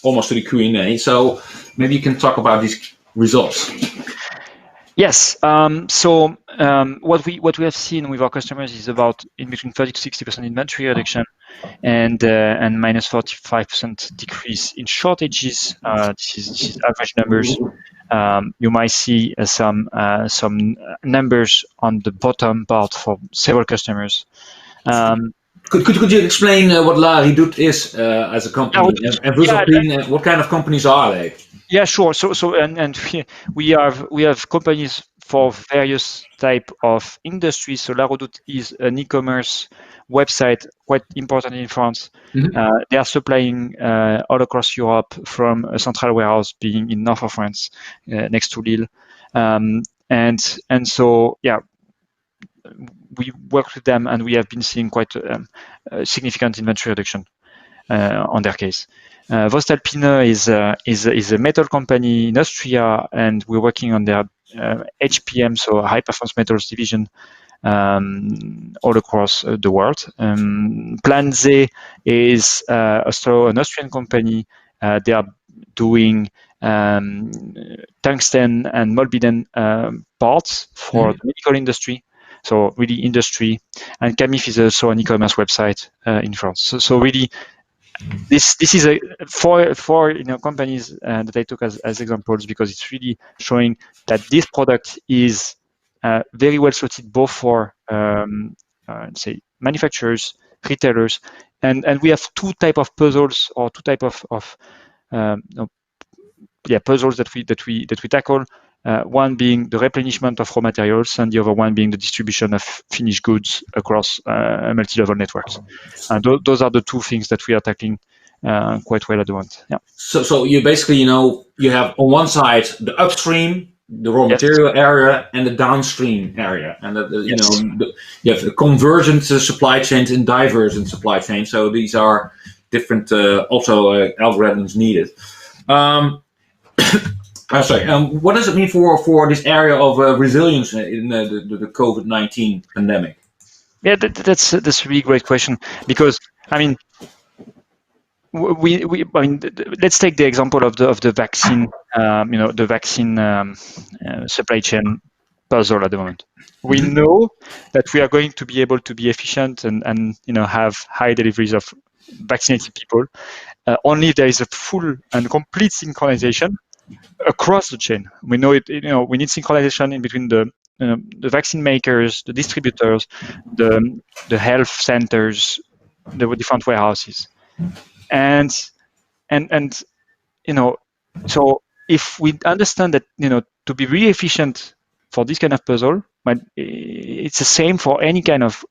almost to the Q&A. So maybe you can talk about these results. Yes. What we have seen with our customers is about in between 30 to 60% inventory reduction, and minus 45% decrease in shortages. This is average numbers. You might see some numbers on the bottom part for several customers. Could you explain what La Redoute is as a company, and Voestalpine, what kind of companies are they? Yeah, sure. And we have companies for various type of industries. So La Redoute is an e-commerce website, quite important in France. They are supplying all across Europe, from a central warehouse being in north of France, next to Lille. And so, yeah, we work with them, and we have been seeing quite a significant inventory reduction on their case. Voestalpine is a metal company in Austria, and we're working on their HPM, so high performance metals division, all across the world. Plan Z is also an Austrian company. They are doing tungsten and molybdenum parts for the medical industry. So really industry. And Camif is also an e-commerce website in France. So really, this is a four companies that I took as examples, because it's really showing that this product is very well suited both for say manufacturers, retailers, and we have two type of puzzles, or two type of puzzles that we tackle. One being the replenishment of raw materials, and the other one being the distribution of finished goods across multi-level networks. And those are the two things that we are tackling quite well at the moment. Yeah. So you basically, you have on one side the upstream, the raw material area, and the downstream area, and you have a convergent supply chains and divergent supply chains. So these are different algorithms needed. What does it mean for this area of resilience in the COVID-19 pandemic? Yeah, that's a really great question, because I mean, let's take the example of the vaccine, the vaccine supply chain puzzle at the moment. We know that we are going to be able to be efficient and have high deliveries of vaccinated people only if there is a full and complete synchronization across the chain. We know it. We need synchronization in between the vaccine makers, the distributors, the health centers, the different warehouses, and so if we understand that to be really efficient for this kind of puzzle, it's the same for any kind of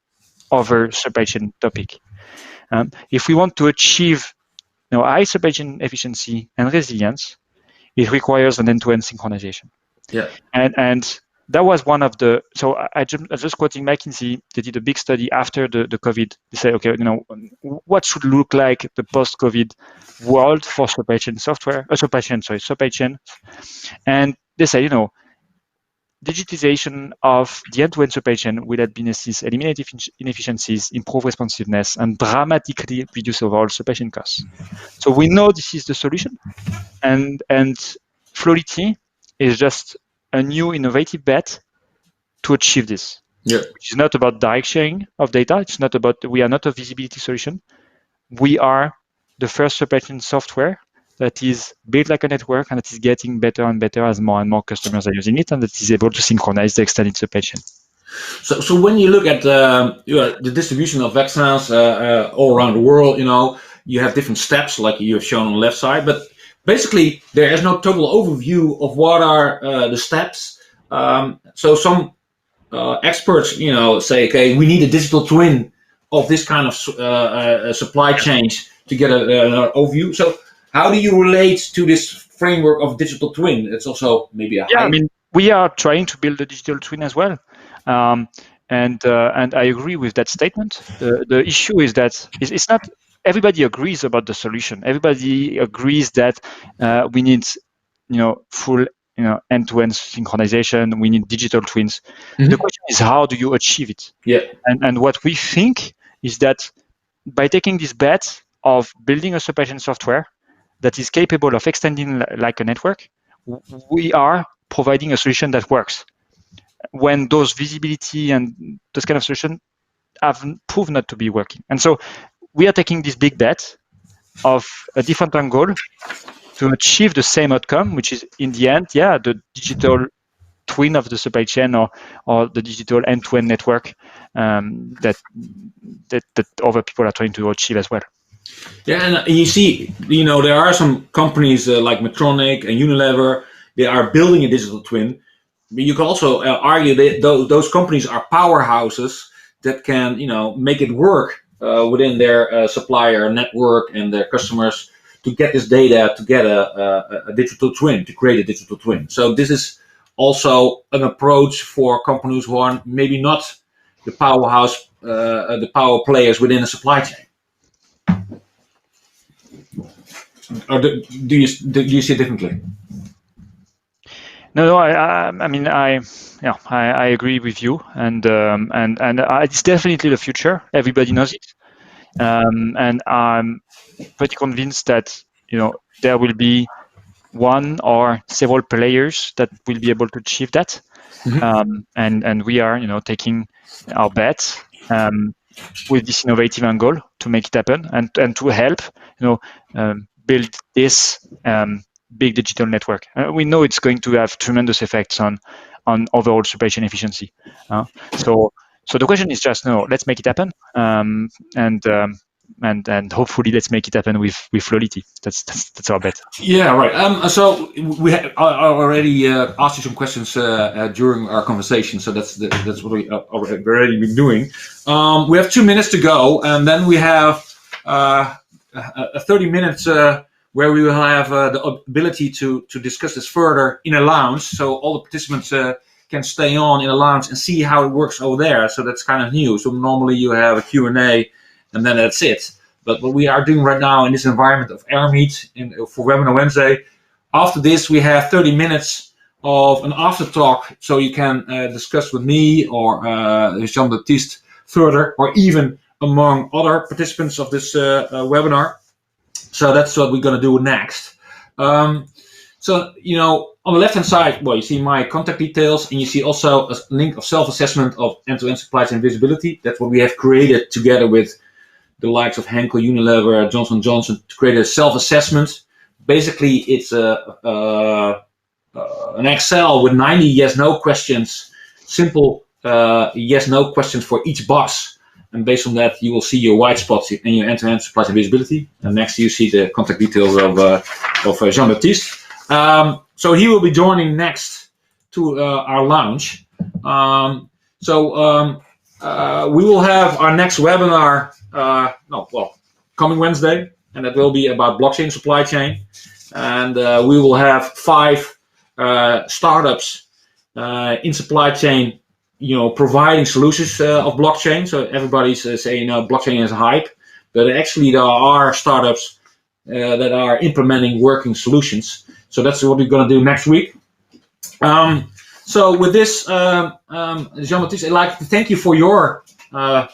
other supply chain topic. If we want to achieve high supply chain efficiency and resilience, it requires an end-to-end synchronization. Yeah. And that was one of the. So I just quoting McKinsey. They did a big study after the COVID. They said, okay, what should look like the post-COVID world for supply chain software, supply chain, and they say, digitization of the end-to-end supply chain will help businesses eliminate inefficiencies, improve responsiveness, and dramatically reduce overall supply chain costs. So we know this is the solution, and Flowlity is just a new innovative bet to achieve this. Yeah. Which is not about direct sharing of data. It's not about, we are not a visibility solution. We are the first supply chain software that is built like a network and that is getting better and better as more and more customers are using it, and that is able to synchronize the extended supply chain. So when you look at the distribution of vaccines all around the world, you have different steps like you have shown on the left side, but basically there is no total overview of what are the steps. So some experts, say, okay, we need a digital twin of this kind of supply chains to get an overview. So how do you relate to this framework of digital twin? It's also maybe we are trying to build a digital twin as well. And I agree with that statement. The issue is that it's not everybody agrees about the solution. Everybody agrees that we need, full, end-to-end synchronization. We need digital twins. Mm-hmm. The question is, how do you achieve it? Yeah. And what we think is that by taking this bet of building a supply chain software that is capable of extending like a network, we are providing a solution that works. When those visibility and those kind of solutions have proved not to be working. And so we are taking this big bet of a different angle to achieve the same outcome, which is in the end, the digital twin of the supply chain or the digital end-to-end network that other people are trying to achieve as well. Yeah, and you see, there are some companies like Medtronic and Unilever, they are building a digital twin. But you can also argue that those companies are powerhouses that can, make it work within their supplier network and their customers to get this data, to get a digital twin, to create a digital twin. So this is also an approach for companies who are maybe not the powerhouse, the power players within a supply chain. Or do you see it differently? No, I agree with you, and it's definitely the future. Everybody knows it, and I'm pretty convinced that there will be one or several players that will be able to achieve that, mm-hmm. And we are taking our bet with this innovative angle to make it happen and to help build this big digital network. We know it's going to have tremendous effects on overall supply chain efficiency. So the question is just, let's make it happen, and hopefully let's make it happen with Flowlity. That's our bet. Yeah, right. So I already asked you some questions during our conversation. So that's what we already been doing. We have 2 minutes to go, and then we have 30 minutes. Where we will have the ability to discuss this further in a lounge, so all the participants can stay on in a lounge and see how it works over there. So that's kind of new. So normally you have a Q&A and then that's it. But what we are doing right now in this environment of AirMeet for Webinar Wednesday, after this we have 30 minutes of an after talk, so you can discuss with me or Jean-Baptiste further, or even among other participants of this webinar. So that's what we're going to do next. So, on the left-hand side, you see my contact details, and you see also a link of self-assessment of end-to-end supply chain visibility. That's what we have created together with the likes of Henkel, Unilever, Johnson & Johnson, to create a self-assessment. Basically, it's an Excel with 90 yes-no questions, simple yes-no questions for each box. And based on that, you will see your white spots and your end-to-end supply chain visibility. And next, you see the contact details of Jean-Baptiste. So he will be joining next to our lounge. We will have our next webinar coming Wednesday, and that will be about blockchain supply chain. And we will have 5 startups in supply chain, providing solutions of blockchain. So everybody's saying blockchain is a hype, but actually there are startups that are implementing working solutions. So that's what we're going to do next week. So with this, Jean-Baptiste, I'd like to thank you for your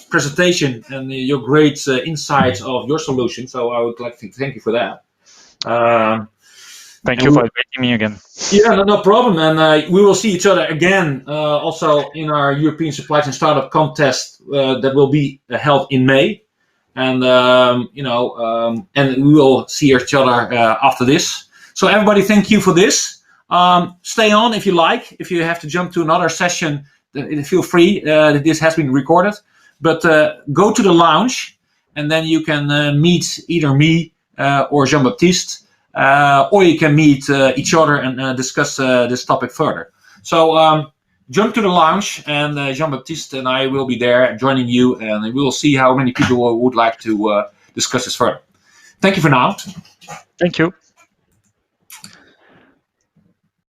presentation and your great insights of your solution. So I would like to thank you for that. Thank you for inviting me again. Yeah, no problem. And we will see each other again also in our European Supply Chain Startup Contest that will be held in May. And, and we will see each other after this. So everybody, thank you for this. Stay on if you like. If you have to jump to another session, feel free. This has been recorded. But go to the lounge, and then you can meet either me or Jean-Baptiste, or you can meet each other and discuss this topic further. So jump to the lounge, and Jean-Baptiste and I will be there joining you, and we will see how many people would like to discuss this further. Thank you for now. Thank you.